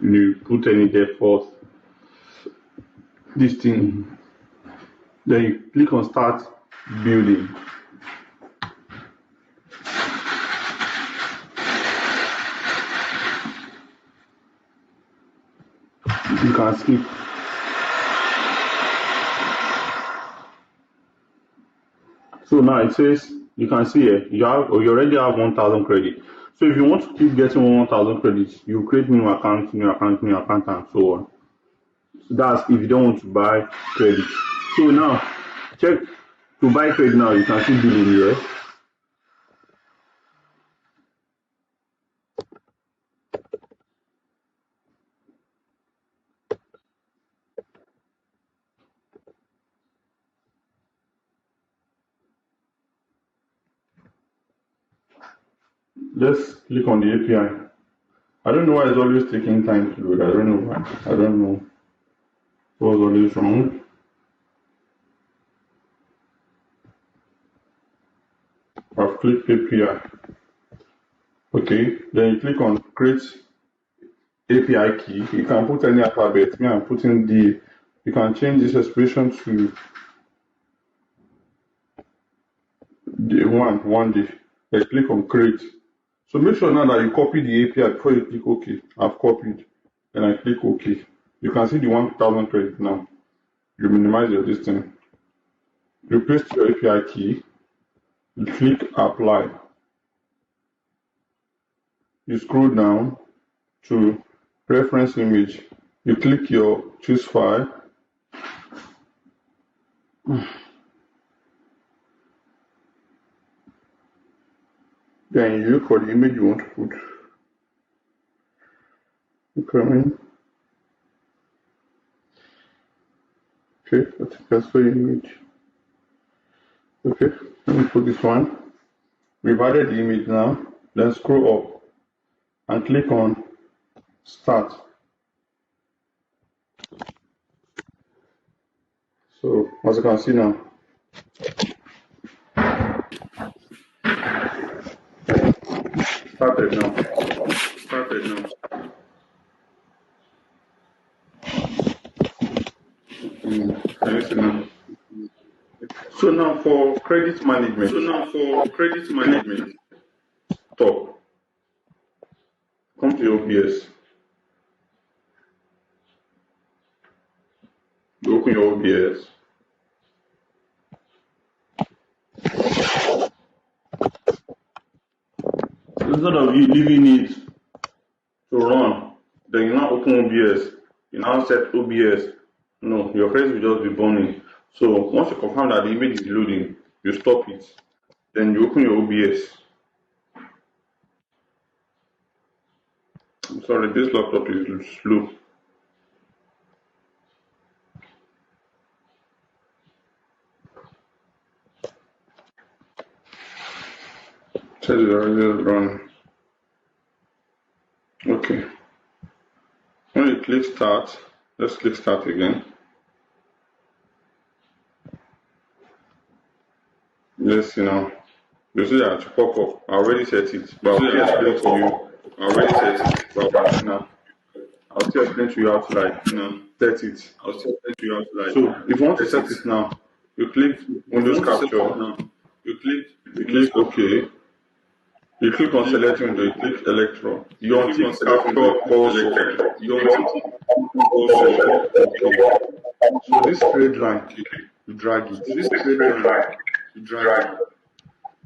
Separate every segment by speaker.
Speaker 1: you put any default this thing, then you click on start building. You can skip. So now it says, you can see here, you already have 1,000 credit. So if you want to keep getting 1,000 credits, you create new account, and so on. So that's if you don't want to buy credit. So now, check to buy credit now, you can see billing here. Just click on the API. I don't know why it's always taking time to load. I don't know why. I don't know what's always wrong. I've clicked API. Okay, then you click on create API key. You can put any alphabet. Me, I'm putting D. You can change this expression to the one D. Then click on create. So make sure now that you copy the API before you click OK. I've copied. Then I click OK. You can see the 1,000 credit now. You minimize your distance. You paste your API key. You click apply. You scroll down to reference image. You click your choose file. Then you look for the image you want to put. Okay, let's transfer image. Okay, let me put this one. We've added the image now. Then scroll up and click on start. So as you can see now, started now. Can you see now? So now for credit management. Top. Come to your OBS. You open your OBS. Instead of you leaving it to run, then you now open OBS. You now set OBS. No, your face will just be burning. So once you confirm that the image is loading, you stop it. Then you open your OBS. I'm sorry, this laptop is slow. Says it already run. Okay. When you click start, let's click start again. Yes, you know, you see that pop up. I already set it, but I'll explain to you. Now, I'll still explain to you how to set it. So if you want to set it now, you click Windows Capture. You click OK. You click on select window. You click Electro. You want to capture cursor. So this straight line, you drag it.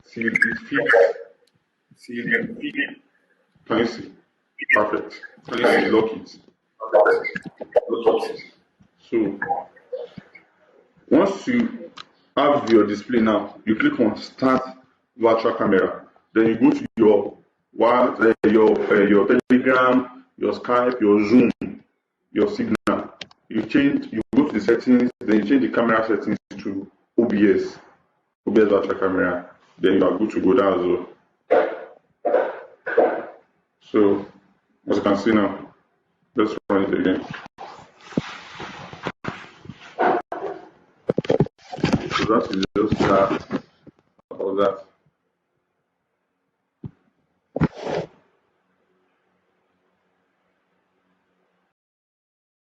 Speaker 1: See it fits. Can you see? Perfect. Can you see? Lock it. So once you have your display now, you click on Start Virtual Camera. Then you go to your Telegram, your Skype, your Zoom, your Signal. You go to the settings, then you change the camera settings to OBS Virtual Camera. Then you are good to go down as well. So as you can see now, let's run it again. So that is just that about that.